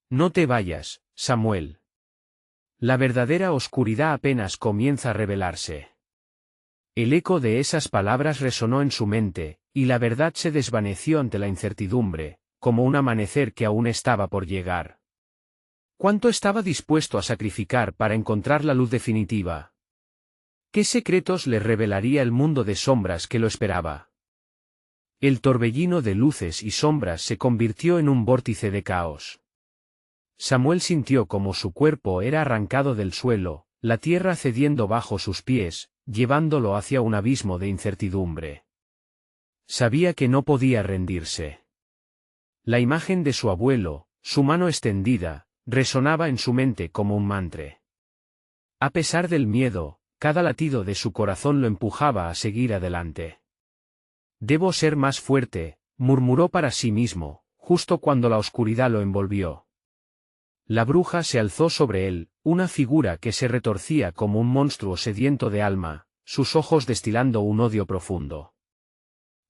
Speaker 1: No te vayas, Samuel. La verdadera oscuridad apenas comienza a revelarse. El eco de esas palabras resonó en su mente, y la verdad se desvaneció ante la incertidumbre, como un amanecer que aún estaba por llegar. ¿Cuánto estaba dispuesto a sacrificar para encontrar la luz definitiva? ¿Qué secretos le revelaría el mundo de sombras que lo esperaba? El torbellino de luces y sombras se convirtió en un vórtice de caos. Samuel sintió como su cuerpo era arrancado del suelo, la tierra cediendo bajo sus pies, llevándolo hacia un abismo de incertidumbre. Sabía que no podía rendirse. La imagen de su abuelo, su mano extendida, resonaba en su mente como un mantra. A pesar del miedo, cada latido de su corazón lo empujaba a seguir adelante. Debo ser más fuerte, murmuró para sí mismo, justo cuando la oscuridad lo envolvió. La bruja se alzó sobre él, una figura que se retorcía como un monstruo sediento de alma, sus ojos destilando un odio profundo.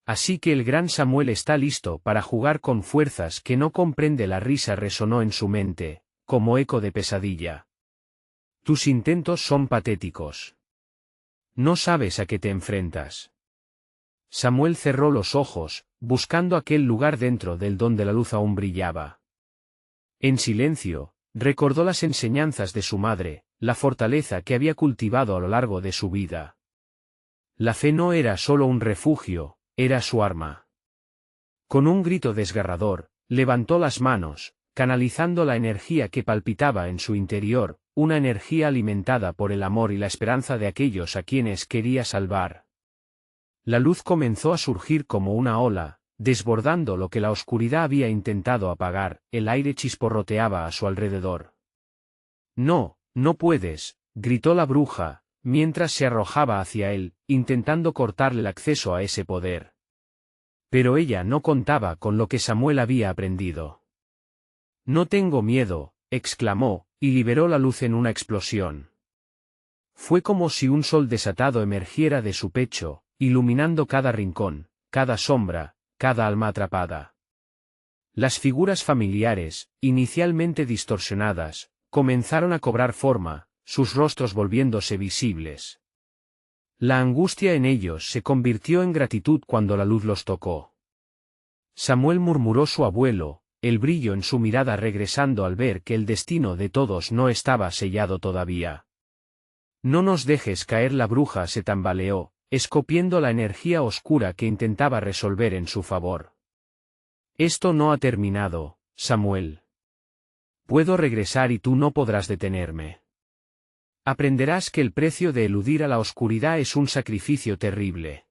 Speaker 1: Así que el gran Samuel está listo para jugar con fuerzas que no comprende. La risa resonó en su mente, como eco de pesadilla. Tus intentos son patéticos. No sabes a qué te enfrentas. Samuel cerró los ojos, buscando aquel lugar dentro del donde la luz aún brillaba. En silencio, recordó las enseñanzas de su madre, la fortaleza que había cultivado a lo largo de su vida. La fe no era solo un refugio, era su arma. Con un grito desgarrador, levantó las manos, canalizando la energía que palpitaba en su interior, una energía alimentada por el amor y la esperanza de aquellos a quienes quería salvar. La luz comenzó a surgir como una ola, desbordando lo que la oscuridad había intentado apagar. El aire chisporroteaba a su alrededor. No, no puedes, gritó la bruja, mientras se arrojaba hacia él, intentando cortarle el acceso a ese poder. Pero ella no contaba con lo que Samuel había aprendido. No tengo miedo, exclamó, y liberó la luz en una explosión. Fue como si un sol desatado emergiera de su pecho, iluminando cada rincón, cada sombra, cada alma atrapada. Las figuras familiares, inicialmente distorsionadas, comenzaron a cobrar forma, sus rostros volviéndose visibles. La angustia en ellos se convirtió en gratitud cuando la luz los tocó. Samuel murmuró su abuelo, el brillo en su mirada regresando al ver que el destino de todos no estaba sellado todavía. No nos dejes caer. La bruja se tambaleó, escupiendo la energía oscura que intentaba resolver en su favor. Esto no ha terminado, Samuel. Puedo regresar y tú no podrás detenerme. Aprenderás que el precio de eludir a la oscuridad es un sacrificio terrible.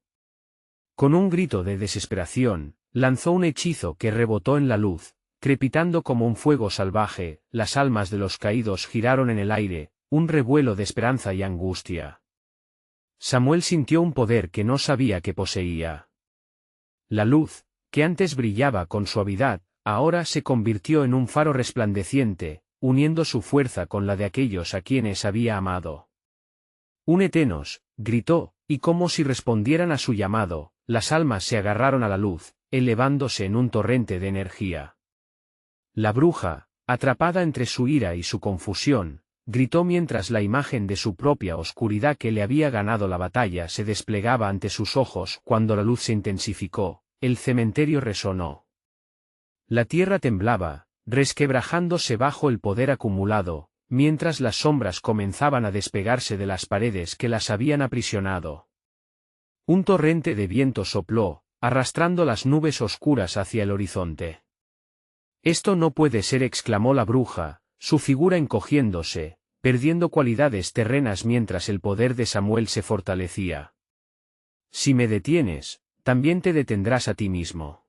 Speaker 1: Con un grito de desesperación, lanzó un hechizo que rebotó en la luz, crepitando como un fuego salvaje. Las almas de los caídos giraron en el aire, un revuelo de esperanza y angustia. Samuel sintió un poder que no sabía que poseía. La luz, que antes brillaba con suavidad, ahora se convirtió en un faro resplandeciente, uniendo su fuerza con la de aquellos a quienes había amado. Únetenos, gritó, y como si respondieran a su llamado, las almas se agarraron a la luz, elevándose en un torrente de energía. La bruja, atrapada entre su ira y su confusión, gritó mientras la imagen de su propia oscuridad que le había ganado la batalla se desplegaba ante sus ojos. Cuando la luz se intensificó, el cementerio resonó. La tierra temblaba, resquebrajándose bajo el poder acumulado, mientras las sombras comenzaban a despegarse de las paredes que las habían aprisionado. Un torrente de viento sopló, arrastrando las nubes oscuras hacia el horizonte. Esto no puede ser, exclamó la bruja, su figura encogiéndose, perdiendo cualidades terrenas mientras el poder de Samuel se fortalecía. Si me detienes, también te detendrás a ti mismo.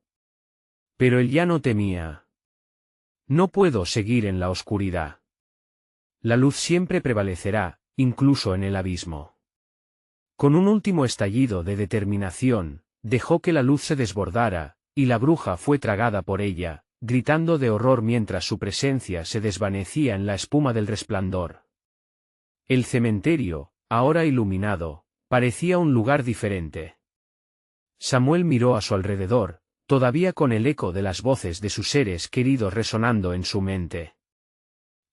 Speaker 1: Pero él ya no temía. No puedo seguir en la oscuridad. La luz siempre prevalecerá, incluso en el abismo. Con un último estallido de determinación, dejó que la luz se desbordara, y la bruja fue tragada por ella, gritando de horror mientras su presencia se desvanecía en la espuma del resplandor. El cementerio, ahora iluminado, parecía un lugar diferente. Samuel miró a su alrededor, todavía con el eco de las voces de sus seres queridos resonando en su mente.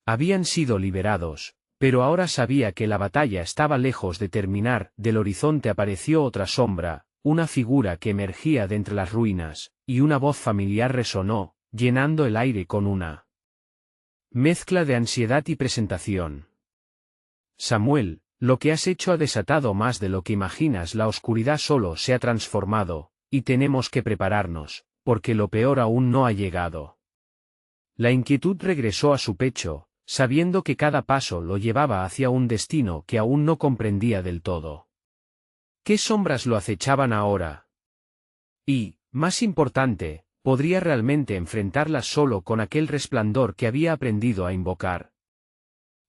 Speaker 1: Habían sido liberados, pero ahora sabía que la batalla estaba lejos de terminar. Del horizonte apareció otra sombra, una figura que emergía de entre las ruinas, y una voz familiar resonó, llenando el aire con una mezcla de ansiedad y presentación. Samuel, lo que has hecho ha desatado más de lo que imaginas. La oscuridad solo se ha transformado, y tenemos que prepararnos, porque lo peor aún no ha llegado. La inquietud regresó a su pecho, sabiendo que cada paso lo llevaba hacia un destino que aún no comprendía del todo. ¿Qué sombras lo acechaban ahora? Y, más importante, ¿podría realmente enfrentarlas solo con aquel resplandor que había aprendido a invocar?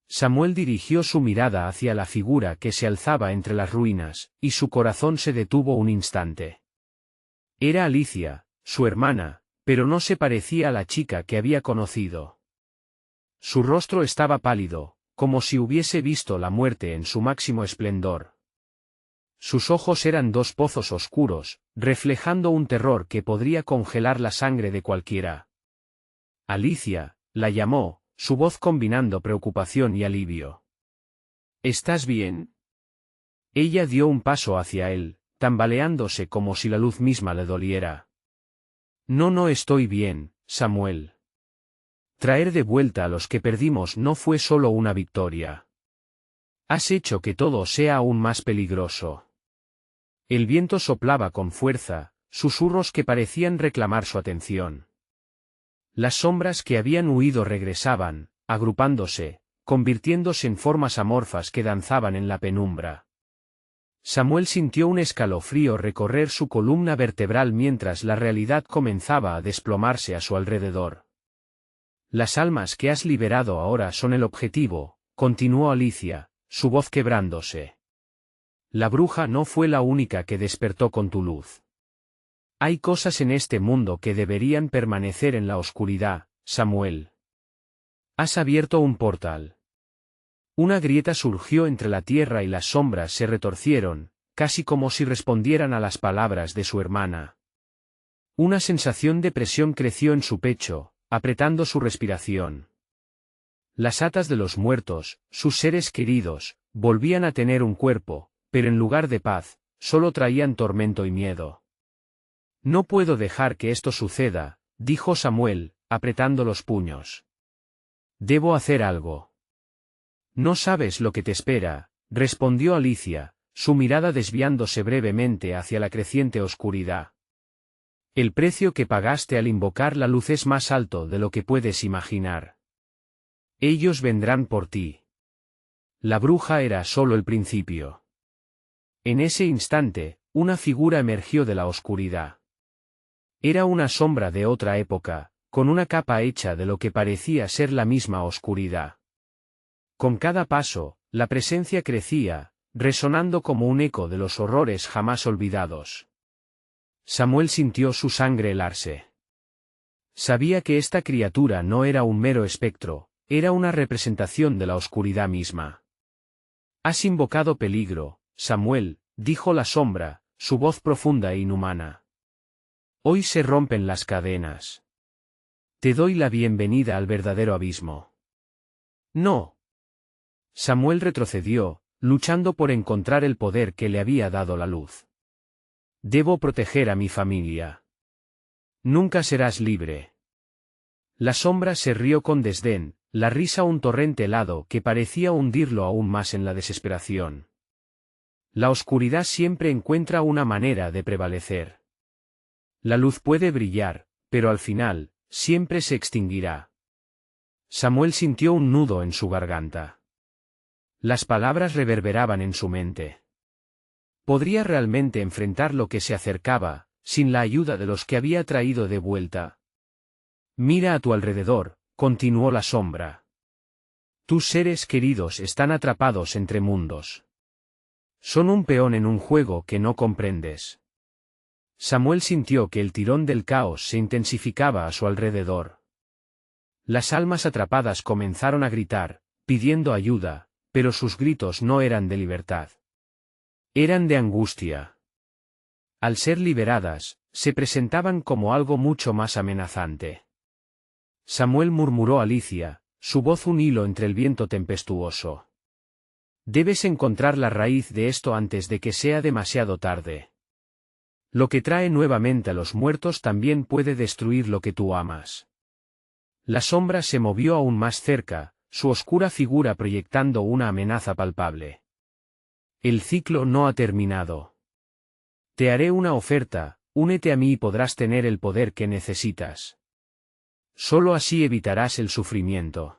Speaker 1: Samuel dirigió su mirada hacia la figura que se alzaba entre las ruinas, y su corazón se detuvo un instante. Era Alicia, su hermana, pero no se parecía a la chica que había conocido. Su rostro estaba pálido, como si hubiese visto la muerte en su máximo esplendor. Sus ojos eran dos pozos oscuros, reflejando un terror que podría congelar la sangre de cualquiera. Alicia, la llamó, su voz combinando preocupación y alivio. ¿Estás bien? Ella dio un paso hacia él, tambaleándose como si la luz misma le doliera. No estoy bien, Samuel. Traer de vuelta a los que perdimos no fue solo una victoria. Has hecho que todo sea aún más peligroso. El viento soplaba con fuerza, susurros que parecían reclamar su atención. Las sombras que habían huido regresaban, agrupándose, convirtiéndose en formas amorfas que danzaban en la penumbra. Samuel sintió un escalofrío recorrer su columna vertebral mientras la realidad comenzaba a desplomarse a su alrededor. Las almas que has liberado ahora son el objetivo, continuó Alicia, su voz quebrándose. La bruja no fue la única que despertó con tu luz. Hay cosas en este mundo que deberían permanecer en la oscuridad, Samuel. Has abierto un portal. Una grieta surgió entre la tierra y las sombras se retorcieron, casi como si respondieran a las palabras de su hermana. Una sensación de presión creció en su pecho, apretando su respiración. Las atas de los muertos, sus seres queridos, volvían a tener un cuerpo, pero en lugar de paz, solo traían tormento y miedo. No puedo dejar que esto suceda, dijo Samuel, apretando los puños. Debo hacer algo. No sabes lo que te espera, respondió Alicia, su mirada desviándose brevemente hacia la creciente oscuridad. El precio que pagaste al invocar la luz es más alto de lo que puedes imaginar. Ellos vendrán por ti. La bruja era solo el principio. En ese instante, una figura emergió de la oscuridad. Era una sombra de otra época, con una capa hecha de lo que parecía ser la misma oscuridad. Con cada paso, la presencia crecía, resonando como un eco de los horrores jamás olvidados. Samuel sintió su sangre helarse. Sabía que esta criatura no era un mero espectro, era una representación de la oscuridad misma. «Has invocado peligro, Samuel», dijo la sombra, su voz profunda e inhumana. «Hoy se rompen las cadenas. Te doy la bienvenida al verdadero abismo». «No». Samuel retrocedió, luchando por encontrar el poder que le había dado la luz. «Debo proteger a mi familia». «Nunca serás libre». La sombra se rió con desdén, la risa un torrente helado que parecía hundirlo aún más en la desesperación. La oscuridad siempre encuentra una manera de prevalecer. La luz puede brillar, pero al final, siempre se extinguirá. Samuel sintió un nudo en su garganta. Las palabras reverberaban en su mente. ¿Podría realmente enfrentar lo que se acercaba, sin la ayuda de los que había traído de vuelta? «Mira a tu alrededor», continuó la sombra. «Tus seres queridos están atrapados entre mundos. Son un peón en un juego que no comprendes». Samuel sintió que el tirón del caos se intensificaba a su alrededor. Las almas atrapadas comenzaron a gritar, pidiendo ayuda, pero sus gritos no eran de libertad. Eran de angustia. Al ser liberadas, se presentaban como algo mucho más amenazante. Samuel murmuró a Alicia, su voz un hilo entre el viento tempestuoso. «Debes encontrar la raíz de esto antes de que sea demasiado tarde. Lo que trae nuevamente a los muertos también puede destruir lo que tú amas». La sombra se movió aún más cerca, su oscura figura proyectando una amenaza palpable. «El ciclo no ha terminado. Te haré una oferta, únete a mí y podrás tener el poder que necesitas. Solo así evitarás el sufrimiento».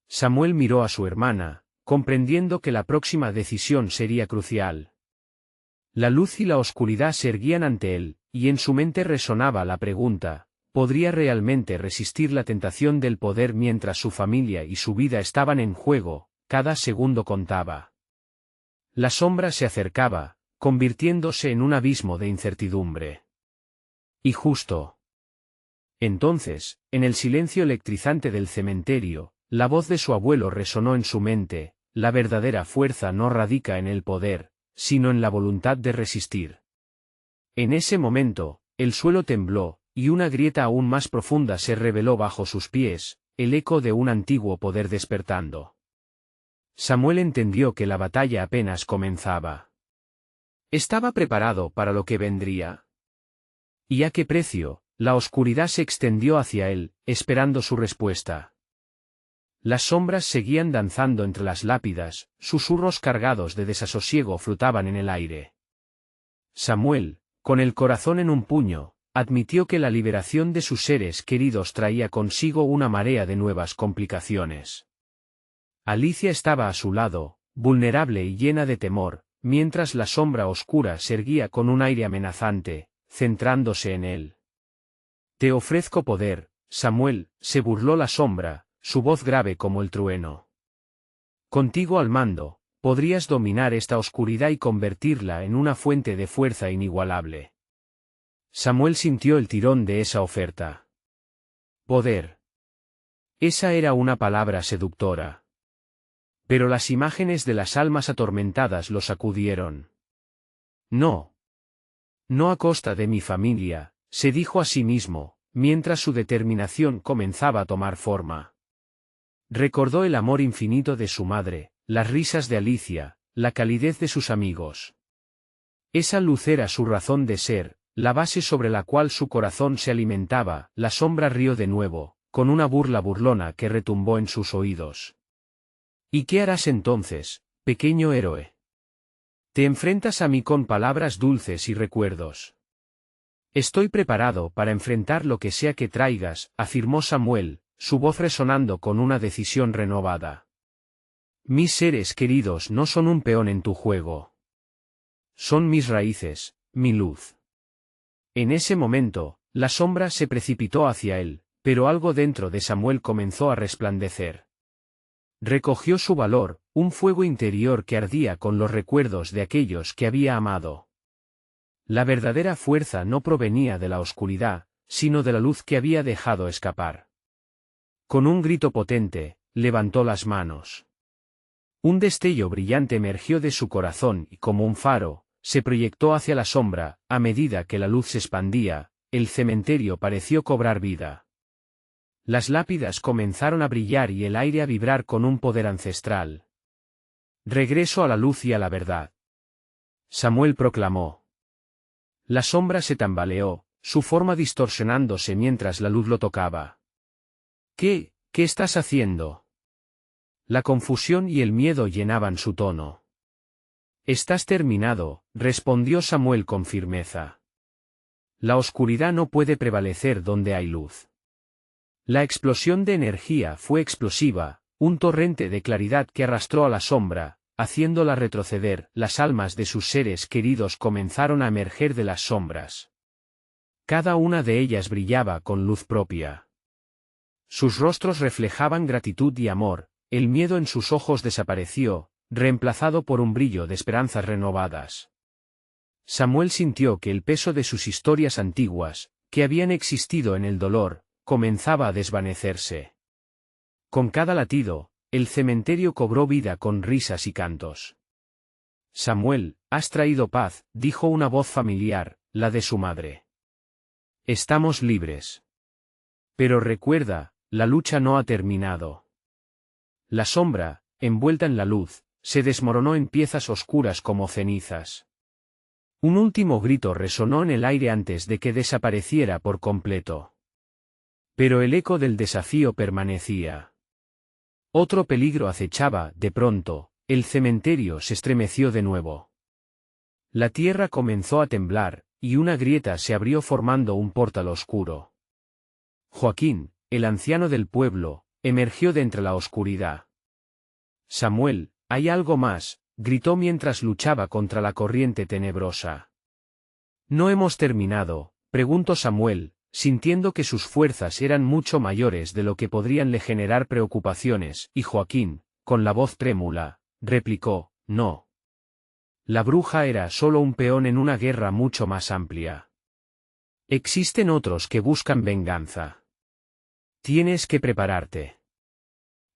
Speaker 1: Samuel miró a su hermana, comprendiendo que la próxima decisión sería crucial. La luz y la oscuridad se erguían ante él, y en su mente resonaba la pregunta: ¿podría realmente resistir la tentación del poder mientras su familia y su vida estaban en juego? Cada segundo contaba. La sombra se acercaba, convirtiéndose en un abismo de incertidumbre. Y justo entonces, en el silencio electrizante del cementerio, la voz de su abuelo resonó en su mente: la verdadera fuerza no radica en el poder, sino en la voluntad de resistir. En ese momento, el suelo tembló, y una grieta aún más profunda se reveló bajo sus pies, el eco de un antiguo poder despertando. Samuel entendió que la batalla apenas comenzaba. ¿Estaba preparado para lo que vendría? ¿Y a qué precio? La oscuridad se extendió hacia él, esperando su respuesta. Las sombras seguían danzando entre las lápidas, susurros cargados de desasosiego flotaban en el aire. Samuel, con el corazón en un puño, admitió que la liberación de sus seres queridos traía consigo una marea de nuevas complicaciones. Alicia estaba a su lado, vulnerable y llena de temor, mientras la sombra oscura se erguía con un aire amenazante, centrándose en él. «Te ofrezco poder, Samuel», se burló la sombra, su voz grave como el trueno. «Contigo al mando, podrías dominar esta oscuridad y convertirla en una fuente de fuerza inigualable». Samuel sintió el tirón de esa oferta. Poder. Esa era una palabra seductora. Pero las imágenes de las almas atormentadas lo sacudieron. «No. No a costa de mi familia», se dijo a sí mismo, mientras su determinación comenzaba a tomar forma. Recordó el amor infinito de su madre, las risas de Alicia, la calidez de sus amigos. Esa luz era su razón de ser, la base sobre la cual su corazón se alimentaba. La sombra rió de nuevo, con una burla burlona que retumbó en sus oídos. ¿Y qué harás entonces, pequeño héroe? Te enfrentas a mí con palabras dulces y recuerdos. Estoy preparado para enfrentar lo que sea que traigas, afirmó Samuel, su voz resonando con una decisión renovada. Mis seres queridos no son un peón en tu juego. Son mis raíces, mi luz. En ese momento, la sombra se precipitó hacia él, pero algo dentro de Samuel comenzó a resplandecer. Recogió su valor, un fuego interior que ardía con los recuerdos de aquellos que había amado. La verdadera fuerza no provenía de la oscuridad, sino de la luz que había dejado escapar. Con un grito potente, levantó las manos. Un destello brillante emergió de su corazón y como un faro, se proyectó hacia la sombra. A medida que la luz se expandía, el cementerio pareció cobrar vida. Las lápidas comenzaron a brillar y el aire a vibrar con un poder ancestral. Regreso a la luz y a la verdad. Samuel proclamó. La sombra se tambaleó, su forma distorsionándose mientras la luz lo tocaba. ¿Qué estás haciendo? La confusión y el miedo llenaban su tono. Estás terminado, respondió Samuel con firmeza. La oscuridad no puede prevalecer donde hay luz. La explosión de energía fue explosiva, un torrente de claridad que arrastró a la sombra, haciéndola retroceder. Las almas de sus seres queridos comenzaron a emerger de las sombras. Cada una de ellas brillaba con luz propia. Sus rostros reflejaban gratitud y amor, el miedo en sus ojos desapareció, reemplazado por un brillo de esperanzas renovadas. Samuel sintió que el peso de sus historias antiguas, que habían existido en el dolor, comenzaba a desvanecerse. Con cada latido, el cementerio cobró vida con risas y cantos. Samuel, has traído paz, dijo una voz familiar, la de su madre. Estamos libres. Pero recuerda, la lucha no ha terminado. La sombra, envuelta en la luz, se desmoronó en piezas oscuras como cenizas. Un último grito resonó en el aire antes de que desapareciera por completo. Pero el eco del desafío permanecía. Otro peligro acechaba. De pronto, el cementerio se estremeció de nuevo. La tierra comenzó a temblar, y una grieta se abrió formando un portal oscuro. Joaquín, el anciano del pueblo, emergió de entre la oscuridad. Samuel, hay algo más, gritó mientras luchaba contra la corriente tenebrosa. ¿No hemos terminado?, preguntó Samuel, sintiendo que sus fuerzas eran mucho mayores de lo que podrían le generar preocupaciones, y Joaquín, con la voz trémula, replicó, no. La bruja era solo un peón en una guerra mucho más amplia. Existen otros que buscan venganza. Tienes que prepararte.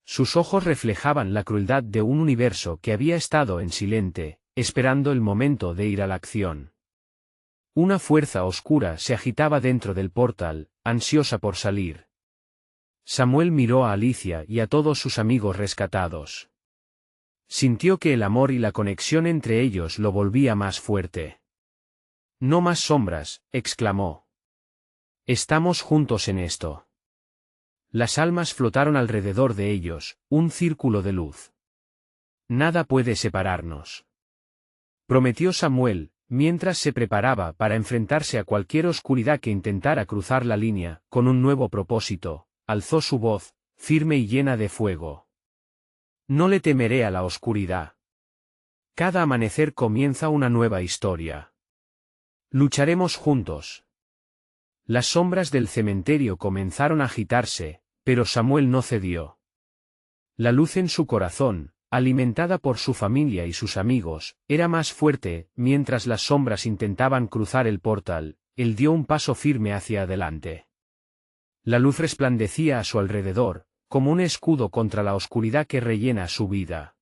Speaker 1: Sus ojos reflejaban la crueldad de un universo que había estado en silente, esperando el momento de ir a la acción. Una fuerza oscura se agitaba dentro del portal, ansiosa por salir. Samuel miró a Alicia y a todos sus amigos rescatados. Sintió que el amor y la conexión entre ellos lo volvía más fuerte. No más sombras, exclamó. Estamos juntos en esto. Las almas flotaron alrededor de ellos, un círculo de luz. Nada puede separarnos. Prometió Samuel, mientras se preparaba para enfrentarse a cualquier oscuridad que intentara cruzar la línea. Con un nuevo propósito, alzó su voz, firme y llena de fuego. No le temeré a la oscuridad. Cada amanecer comienza una nueva historia. Lucharemos juntos. Las sombras del cementerio comenzaron a agitarse, pero Samuel no cedió. La luz en su corazón, alimentada por su familia y sus amigos, era más fuerte. Mientras las sombras intentaban cruzar el portal, él dio un paso firme hacia adelante. La luz resplandecía a su alrededor, como un escudo contra la oscuridad que rellena su vida.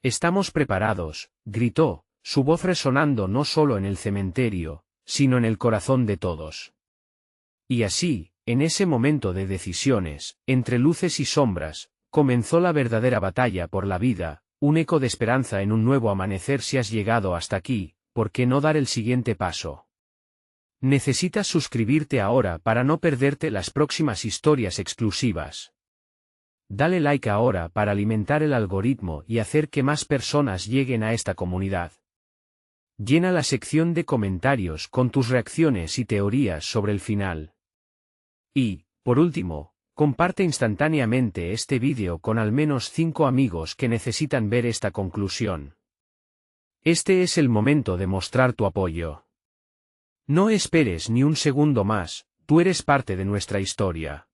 Speaker 1: Estamos preparados, gritó, su voz resonando no solo en el cementerio, sino en el corazón de todos. Y así, en ese momento de decisiones, entre luces y sombras, Comenzó la verdadera batalla por la vida, un eco de esperanza en un nuevo amanecer. Si has llegado hasta aquí, ¿por qué no dar el siguiente paso? Necesitas suscribirte ahora para no perderte las próximas historias exclusivas. Dale like ahora para alimentar el algoritmo y hacer que más personas lleguen a esta comunidad. Llena la sección de comentarios con tus reacciones y teorías sobre el final. Y, por último, comparte instantáneamente este vídeo con al menos 5 amigos que necesitan ver esta conclusión. Este es el momento de mostrar tu apoyo. No esperes ni un segundo más, tú eres parte de nuestra historia.